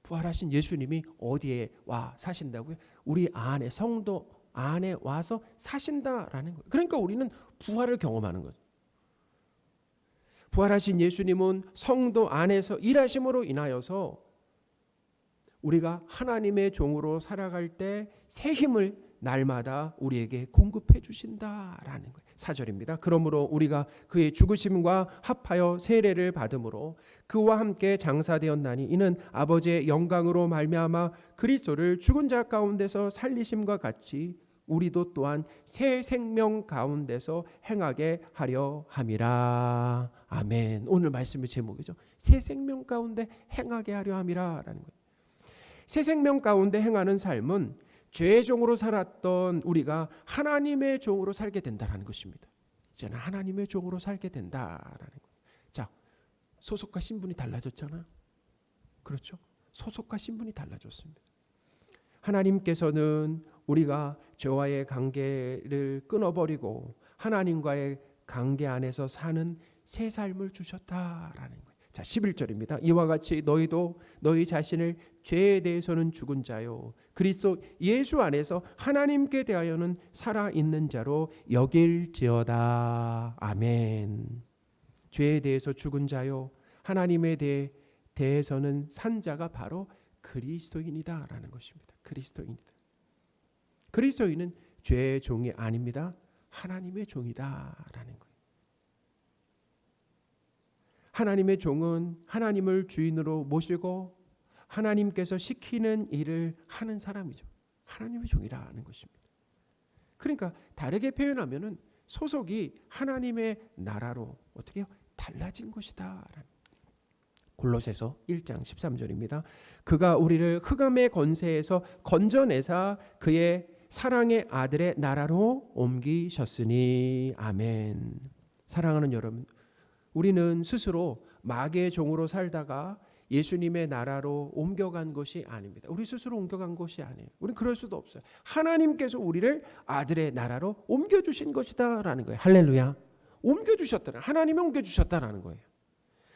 부활하신 예수님이 어디에 와 사신다고요? 우리 안에, 성도 안에 와서 사신다라는 거예요. 그러니까 우리는 부활을 경험하는 거죠. 부활하신 예수님은 성도 안에서 일하심으로 인하여서 우리가 하나님의 종으로 살아갈 때 새 힘을 날마다 우리에게 공급해 주신다라는 거예요. 4절입니다. 그러므로 우리가 그의 죽으심과 합하여 세례를 받음으로 그와 함께 장사되었나니 이는 아버지의 영광으로 말미암아 그리스도를 죽은 자 가운데서 살리심과 같이 우리도 또한 새 생명 가운데서 행하게 하려 함이라. 아멘. 오늘 말씀의 제목이죠. 새 생명 가운데 행하게 하려 함이라라는 거예요. 새 생명 가운데 행하는 삶은 죄의 종으로 살았던 우리가 하나님의 종으로 살게 된다라는 것입니다. 이제는 하나님의 종으로 살게 된다라는 거예요. 자, 소속과 신분이 달라졌잖아요. 그렇죠? 소속과 신분이 달라졌습니다. 하나님께서는 우리가 죄와의 관계를 끊어버리고 하나님과의 관계 안에서 사는 새 삶을 주셨다라는 거예요. 자, 11절입니다. 이와 같이 너희도 너희 자신을 죄에 대해서는 죽은 자요 그리스도 예수 안에서 하나님께 대하여는 살아있는 자로 여길지어다. 아멘. 죄에 대해서 죽은 자요 하나님에 대해서는 산 자가 바로 그리스도인이다라는 것입니다. 그리스도인이다. 그리스도인은 죄의 종이 아닙니다. 하나님의 종이다라는 거예요. 하나님의 종은 하나님을 주인으로 모시고 하나님께서 시키는 일을 하는 사람이죠. 하나님의 종이라는 것입니다. 그러니까 다르게 표현하면은 소속이 하나님의 나라로 어떻게 해요? 달라진 것이다. 골로새서 1장 13절입니다. 그가 우리를 흑암의 권세에서 건져내사 그의 사랑의 아들의 나라로 옮기셨으니. 아멘. 사랑하는 여러분, 우리는 스스로 마귀의 종으로 살다가 예수님의 나라로 옮겨간 것이 아닙니다. 우리 스스로 옮겨간 것이 아니에요. 우리는 그럴 수도 없어요. 하나님께서 우리를 아들의 나라로 옮겨주신 것이다라는 거예요. 할렐루야. 옮겨주셨다. 하나님이 옮겨주셨다라는 거예요.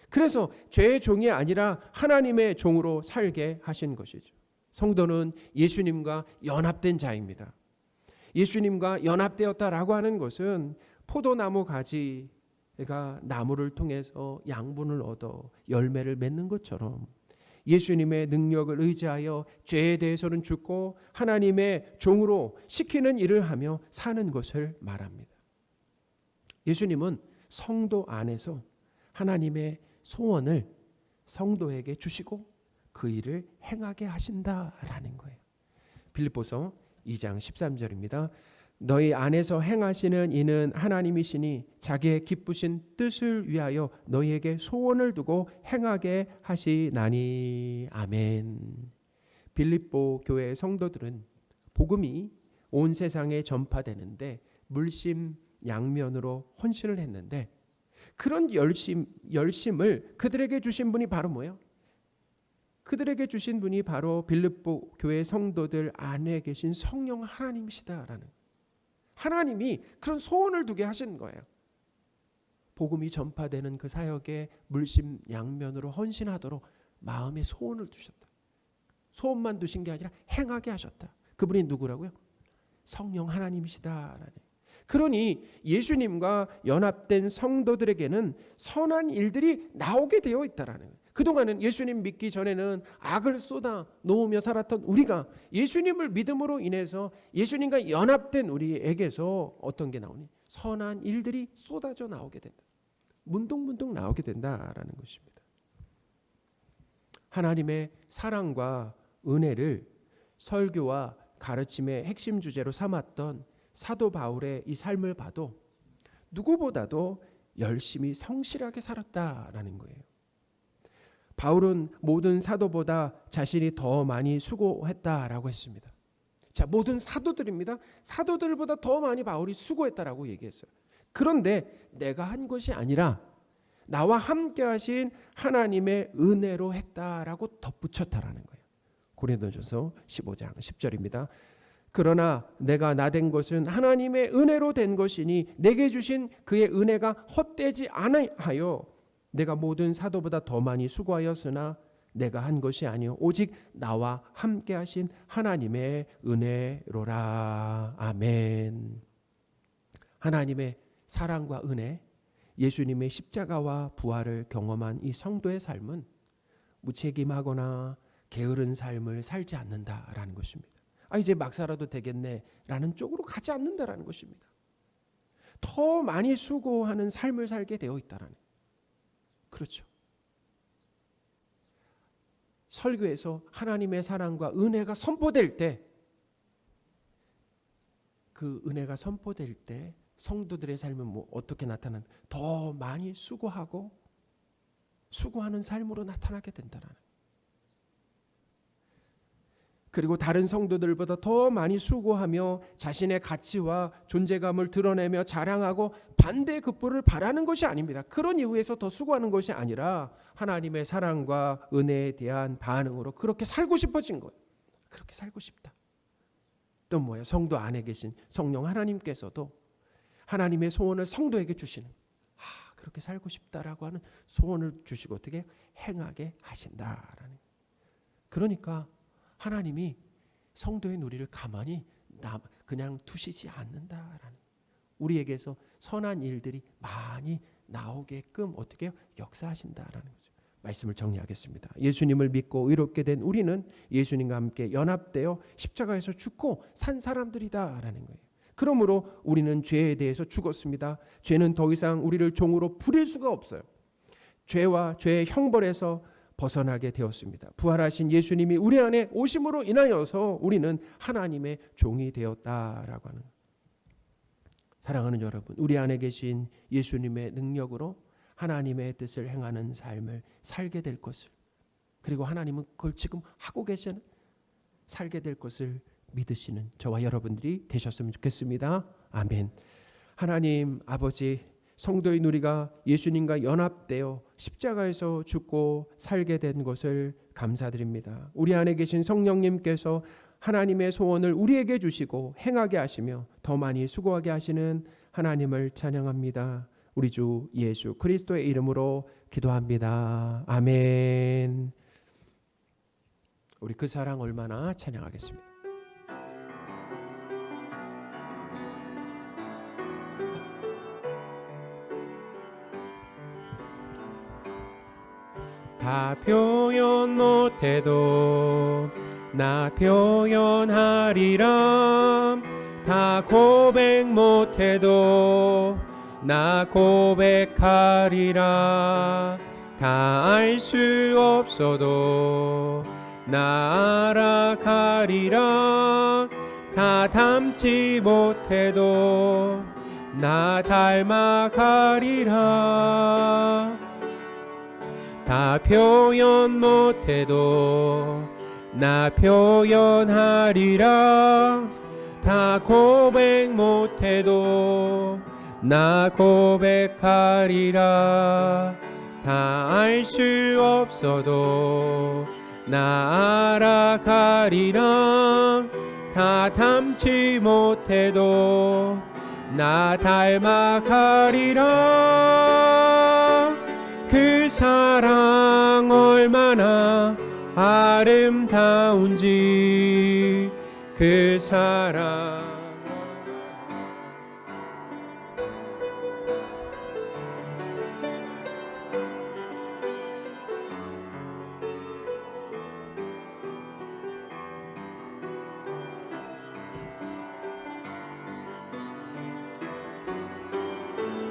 그래서 죄의 종이 아니라 하나님의 종으로 살게 하신 것이죠. 성도는 예수님과 연합된 자입니다. 예수님과 연합되었다라고 하는 것은 포도나무 가지 가 나무를 통해서 양분을 얻어 열매를 맺는 것처럼 예수님의 능력을 의지하여 죄에 대해서는 죽고 하나님의 종으로 시키는 일을 하며 사는 것을 말합니다. 예수님은 성도 안에서 하나님의 소원을 성도에게 주시고 그 일을 행하게 하신다라는 거예요. 빌립보서 2장 13절입니다. 너희 안에서 행하시는 이는 하나님이시니 자기의 기쁘신 뜻을 위하여 너희에게 소원을 두고 행하게 하시나니. 아멘. 빌립보 교회 성도들은 복음이 온 세상에 전파되는데 물심양면으로 헌신을 했는데 그런 열심을 그들에게 주신 분이 바로 뭐예요? 그들에게 주신 분이 바로 빌립보 교회 성도들 안에 계신 성령 하나님이시다라는, 하나님이 그런 소원을 두게 하신 거예요. 복음이 전파되는 그 사역에 물심양면으로 헌신하도록 마음에 소원을 두셨다. 소원만 두신 게 아니라 행하게 하셨다. 그분이 누구라고요? 성령 하나님이시다라는. 그러니 예수님과 연합된 성도들에게는 선한 일들이 나오게 되어 있다라는 거예요. 그동안은 예수님 믿기 전에는 악을 쏟아 놓으며 살았던 우리가 예수님을 믿음으로 인해서 예수님과 연합된 우리에게서 어떤 게 나오니? 선한 일들이 쏟아져 나오게 된다. 문득문득 나오게 된다라는 것입니다. 하나님의 사랑과 은혜를 설교와 가르침의 핵심 주제로 삼았던 사도 바울의 이 삶을 봐도 누구보다도 열심히 성실하게 살았다라는 거예요. 바울은 모든 사도보다 자신이 더 많이 수고했다라고 했습니다. 자, 모든 사도들입니다. 사도들보다 더 많이 바울이 수고했다라고 얘기했어요. 그런데 내가 한 것이 아니라 나와 함께 하신 하나님의 은혜로 했다라고 덧붙였다라는 거예요. 고린도전서 15장 10절입니다. 그러나 내가 나된 것은 하나님의 은혜로 된 것이니 내게 주신 그의 은혜가 헛되지 아니하여 내가 모든 사도보다 더 많이 수고하였으나 내가 한 것이 아니요 오직 나와 함께 하신 하나님의 은혜로라. 아멘. 하나님의 사랑과 은혜, 예수님의 십자가와 부활을 경험한 이 성도의 삶은 무책임하거나 게으른 삶을 살지 않는다라는 것입니다. 이제 막 살아도 되겠네라는 쪽으로 가지 않는다라는 것입니다. 더 많이 수고하는 삶을 살게 되어 있다라는. 그렇죠. 설교에서 하나님의 사랑과 은혜가 선포될 때, 그 은혜가 선포될 때 성도들의 삶은 어떻게 나타나는? 더 많이 수고하고 수고하는 삶으로 나타나게 된다라는. 그리고 다른 성도들보다 더 많이 수고하며 자신의 가치와 존재감을 드러내며 자랑하고 반대급부를 바라는 것이 아닙니다. 그런 이유에서 더 수고하는 것이 아니라 하나님의 사랑과 은혜에 대한 반응으로 그렇게 살고 싶어진 거예요. 그렇게 살고 싶다. 또 뭐예요? 성도 안에 계신 성령 하나님께서도 하나님의 소원을 성도에게 주시는, 그렇게 살고 싶다라고 하는 소원을 주시고 어떻게 행하게 하신다라는. 그러니까 하나님이 성도의 누리를 가만히 그냥 두시지 않는다라는, 우리에게서 선한 일들이 많이 나오게끔 어떻게 역사하신다라는 거죠. 말씀을 정리하겠습니다. 예수님을 믿고 의롭게 된 우리는 예수님과 함께 연합되어 십자가에서 죽고 산 사람들이다라는 거예요. 그러므로 우리는 죄에 대해서 죽었습니다. 죄는 더 이상 우리를 종으로 부릴 수가 없어요. 죄와 죄의 형벌에서 벗어나게 되었습니다. 부활하신 예수님이 우리 안에 오심으로 인하여서 우리는 하나님의 종이 되었다라고 하는. 사랑하는 여러분, 우리 안에 계신 예수님의 능력으로 하나님의 뜻을 행하는 삶을 살게 될 것을, 그리고 하나님은 그걸 지금 하고 계시는, 살게 될 것을 믿으시는 저와 여러분들이 되셨으면 좋겠습니다. 아멘. 하나님 아버지, 성도의 누리가 예수님과 연합되어 십자가에서 죽고 살게 된 것을 감사드립니다. 우리 안에 계신 성령님께서 하나님의 소원을 우리에게 주시고 행하게 하시며 더 많이 수고하게 하시는 하나님을 찬양합니다. 우리 주 예수 그리스도의 이름으로 기도합니다. 아멘. 우리 그 사랑 얼마나 찬양하겠습니다. 다 표현 못해도 나 표현하리라. 다 고백 못해도 나 고백하리라. 다 알 수 없어도 나 알아가리라. 다 닮지 못해도 나 닮아가리라. 다 표현 못해도 나 표현하리라. 다 고백 못해도 나 고백하리라. 다 알 수 없어도 나 알아가리라. 다 닮지 못해도 나 닮아가리라. 그 사랑 얼마나 아름다운지, 그 사랑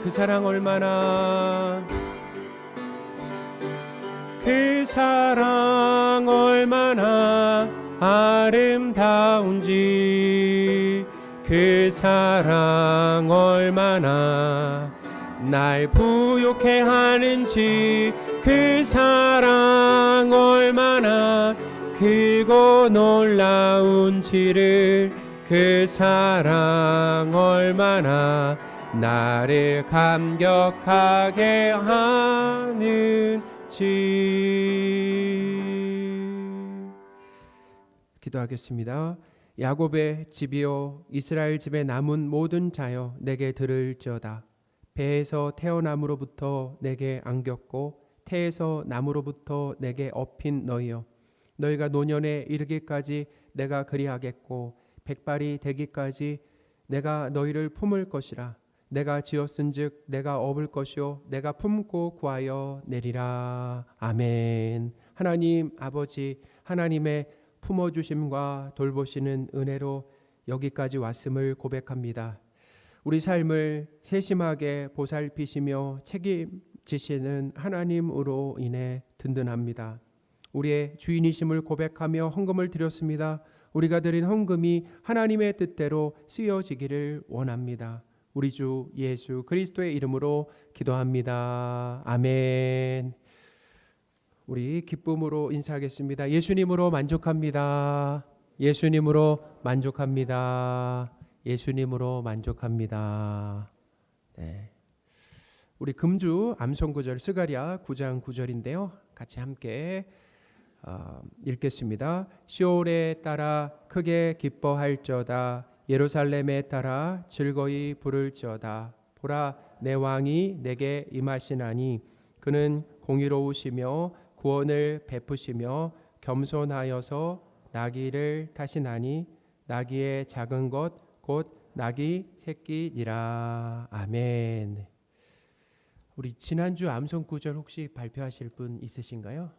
그 사랑 얼마나 그 사랑 얼마나 아름다운지 그 사랑 얼마나 날 부욕해 하는지 그 사랑 얼마나 크고 놀라운지를 그 사랑 얼마나 나를 감격하게 하는지. 기도하겠습니다. 야곱의 집이요 이스라엘 집에 남은 모든 자여 내게 들을지어다. 배에서 태어남으로부터 내게 안겼고 태에서 남으로부터 내게 업힌 너희여, 너희가 노년에 이르기까지 내가 그리하겠고 백발이 되기까지 내가 너희를 품을 것이라. 내가 지었은즉 내가 업을 것이요 내가 품고 구하여 내리라. 아멘. 하나님 아버지, 하나님의 품어주심과 돌보시는 은혜로 여기까지 왔음을 고백합니다. 우리 삶을 세심하게 보살피시며 책임지시는 하나님으로 인해 든든합니다. 우리의 주인이심을 고백하며 헌금을 드렸습니다. 우리가 드린 헌금이 하나님의 뜻대로 쓰여지기를 원합니다. 우리 주 예수 그리스도의 이름으로 기도합니다. 아멘. 우리 기쁨으로 인사하겠습니다. 예수님으로 만족합니다. 예수님으로 만족합니다. 예수님으로 만족합니다. 네. 우리 금주 암송구절 스가랴 9장 9절인데요. 같이 함께 읽겠습니다. 시온에 따라 크게 기뻐할지어다. 예루살렘에 따라 즐거이 부를지어다. 보라, 내 왕이 내게 임하시나니 그는 공의로우시며 구원을 베푸시며 겸손하여서 나귀를 타시나니 나귀의 작은 것 곧 나귀 새끼니라. 아멘. 우리 지난주 암송구절 혹시 발표하실 분 있으신가요?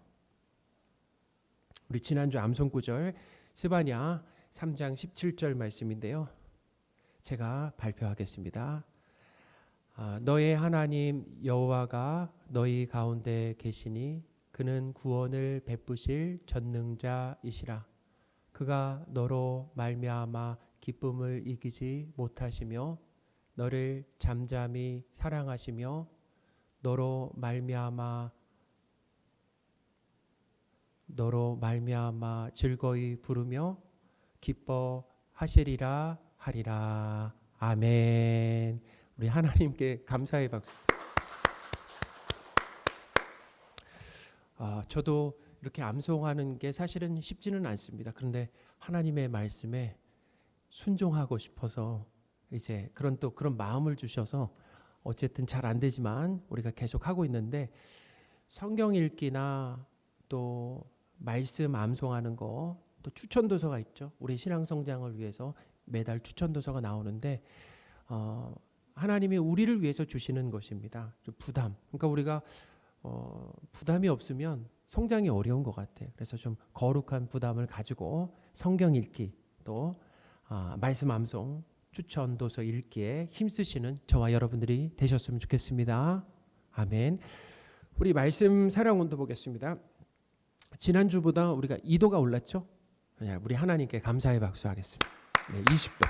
우리 지난주 암송구절 스바냐 3장 17절 말씀인데요. 제가 발표하겠습니다. 너의 하나님 여호와가 너희 가운데 계시니 그는 구원을 베푸실 전능자이시라. 그가 너로 말미암아 기쁨을 이기지 못하시며 너를 잠잠히 사랑하시며 너로 말미암아 즐거이 부르며 기뻐하시리라 하리라. 아멘. 우리 하나님께 감사의 박수. 저도 이렇게 암송하는 게 사실은 쉽지는 않습니다. 그런데 하나님의 말씀에 순종하고 싶어서 이제 그런 마음을 주셔서 어쨌든 잘 안 되지만 우리가 계속 하고 있는데, 성경 읽기나 또 말씀 암송하는 거, 또 추천 도서가 있죠. 우리 신앙 성장을 위해서 매달 추천 도서가 나오는데 하나님이 우리를 위해서 주시는 것입니다. 좀 부담. 그러니까 우리가 부담이 없으면 성장이 어려운 것 같아요. 그래서 좀 거룩한 부담을 가지고 성경 읽기, 또 말씀 암송, 추천 도서 읽기에 힘쓰시는 저와 여러분들이 되셨으면 좋겠습니다. 아멘. 우리 말씀 사랑운도 보겠습니다. 지난주보다 우리가 2도가 올랐죠? 우리 하나님께 감사의 박수 하겠습니다. 네, 20도.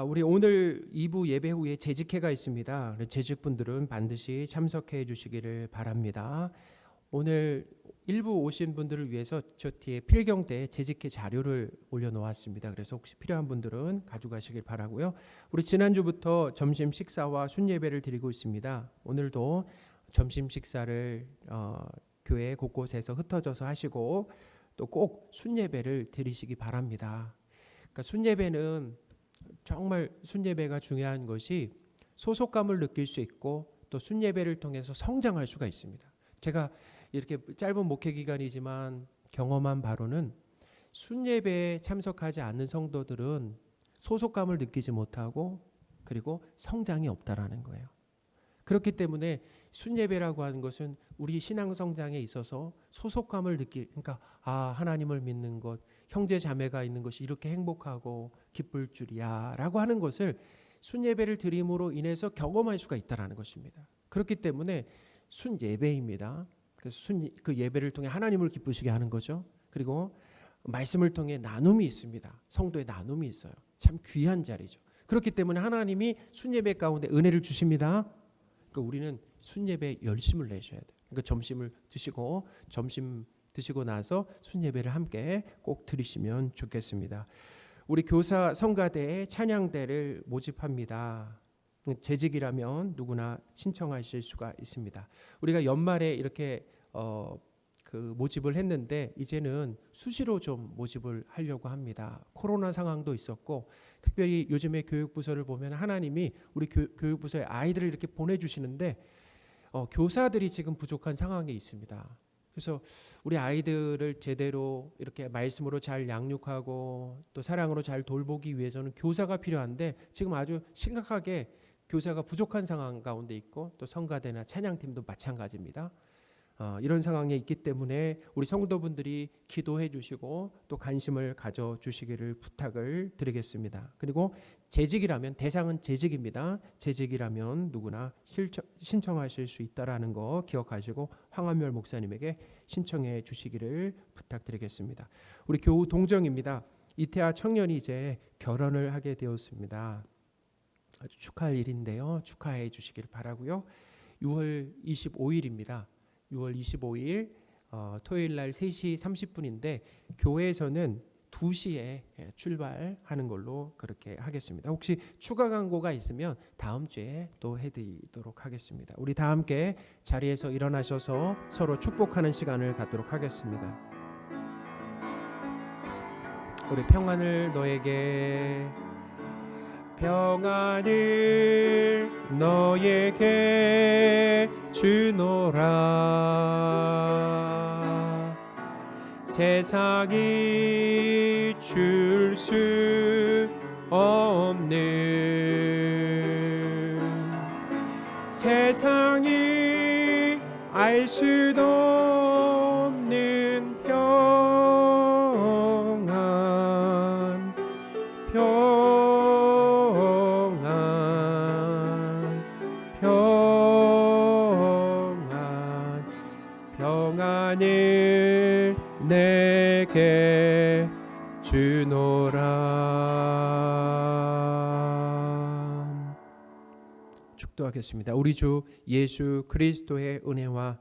우리 오늘 2부 예배 후에 재직회가 있습니다. 재직분들은 반드시 참석해 주시기를 바랍니다. 오늘 일부 오신 분들을 위해서 저 뒤에 필경대 재직회 자료를 올려놓았습니다. 그래서 혹시 필요한 분들은 가져가시길 바라고요. 우리 지난주부터 점심 식사와 순예배를 드리고 있습니다. 오늘도 점심 식사를 교회 곳곳에서 흩어져서 하시고 또 꼭 순예배를 드리시기 바랍니다. 그러니까 순예배는 정말 순예배가 중요한 것이 소속감을 느낄 수 있고 또 순예배를 통해서 성장할 수가 있습니다. 제가 이렇게 짧은 목회 기간이지만 경험한 바로는 순예배에 참석하지 않는 성도들은 소속감을 느끼지 못하고 그리고 성장이 없다라는 거예요. 그렇기 때문에 순예배라고 하는 것은 우리 신앙 성장에 있어서 소속감을 그러니까 하나님을 믿는 것, 형제 자매가 있는 것이 이렇게 행복하고 기쁠 줄이야라고 하는 것을 순예배를 드림으로 인해서 경험할 수가 있다라는 것입니다. 그렇기 때문에 순예배입니다. 그래서 그 예배를 통해 하나님을 기쁘시게 하는 거죠. 그리고 말씀을 통해 나눔이 있습니다. 성도의 나눔이 있어요. 참 귀한 자리죠. 그렇기 때문에 하나님이 순예배 가운데 은혜를 주십니다. 그러니까 우리는 순예배에 열심을 내셔야 돼요. 그러니까 점심 드시고 나서 순예배를 함께 꼭 드리시면 좋겠습니다. 우리 교사 성가대에 찬양대를 모집합니다. 재직이라면 누구나 신청하실 수가 있습니다. 우리가 연말에 이렇게 모집을 했는데 이제는 수시로 좀 모집을 하려고 합니다. 코로나 상황도 있었고 특별히 요즘에 교육부서를 보면 하나님이 우리 교육부서에 아이들을 이렇게 보내주시는데 교사들이 지금 부족한 상황에 있습니다. 그래서 우리 아이들을 제대로 이렇게 말씀으로 잘 양육하고 또 사랑으로 잘 돌보기 위해서는 교사가 필요한데 지금 아주 심각하게 교사가 부족한 상황 가운데 있고 또 성가대나 찬양팀도 마찬가지입니다. 이런 상황에 있기 때문에 우리 성도분들이 기도해 주시고 또 관심을 가져 주시기를 부탁을 드리겠습니다. 그리고 재직이라면 대상은 재직입니다. 재직이라면 누구나 신청하실 수 있다라는 거 기억하시고 황한별 목사님에게 신청해 주시기를 부탁드리겠습니다. 우리 교우 동정입니다. 이태아 청년이 이제 결혼을 하게 되었습니다. 아주 축하할 일인데요. 축하해 주시길 바라고요. 6월 25일입니다. 6월 25일 토요일 날 3시 30분인데 교회에서는 2시에 출발하는 걸로 그렇게 하겠습니다. 혹시 추가 광고가 있으면 다음 주에 또 해드리도록 하겠습니다. 우리 다 함께 자리에서 일어나셔서 서로 축복하는 시간을 갖도록 하겠습니다. 우리 평안을 너에게 평안을 너에게 주노라 세상이 줄 수 없는 세상이 알 수도 없는 평안 평안을 내게 주노라. 축도하겠습니다. 우리 주 예수 그리스도의 은혜와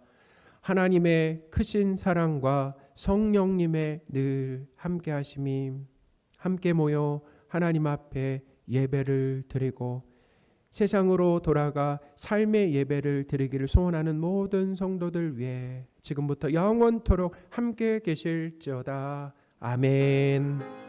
하나님의 크신 사랑과 성령님의 늘 함께 하심이 함께 모여 하나님 앞에 예배를 드리고 세상으로 돌아가 삶의 예배를 드리기를 소원하는 모든 성도들 위해 지금부터 영원토록 함께 계실지어다. 아멘.